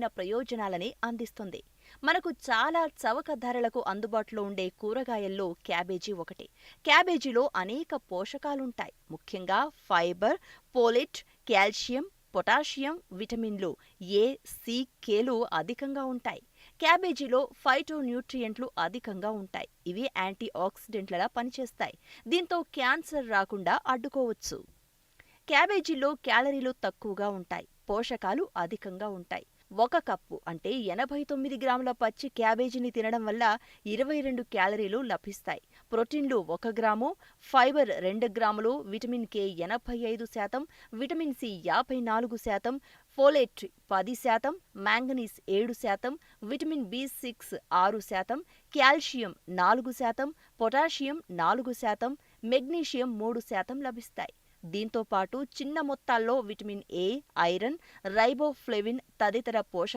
ప్రయోజనాలని అందిస్తుంది. మనకు చాలా చవక ధరలకు అందుబాటులో ఉండే కూరగాయల్లో క్యాబేజీ ఒకటి. క్యాబేజీలో అనేక పోషకాలుంటాయి. ముఖ్యంగా ఫైబర్, ఫోలేట్, కాల్షియం, పొటాషియం, విటమిన్లు ఏ, సి, కేలు అధికంగా ఉంటాయి. క్యాబేజీలో ఫైటోన్యూట్రియంట్లు అధికంగా ఉంటాయి. ఇవి యాంటీ ఆక్సిడెంట్లలా పనిచేస్తాయి. దీంతో క్యాన్సర్ రాకుండా అడ్డుకోవచ్చు. క్యాబేజీలో క్యాలరీలు తక్కువగా ఉంటాయి. పోషకాలు అధికంగా ఉంటాయి. 1 కప్పు అంటే 89 గ్రాముల పచ్చి క్యాబేజీని తినడం వల్ల 22 క్యాలరీలు లభిస్తాయి. ప్రోటీన్లు 1 గ్రాము, ఫైబర్ 2 గ్రాములు, vitamin K 85%, vitamin C 54%, folate 10%, manganese 7%, vitamin బి6 6%, కాల్షియం 4%, పొటాషియం 4%, మెగ్నీషియం 3% లభిస్తాయి. దీంతో పాటు చిన్న మొత్తాల్లో విటమిన్ ఏ, ఐరన్, రైబోఫ్లేవిన్ తదితర పోషకాలు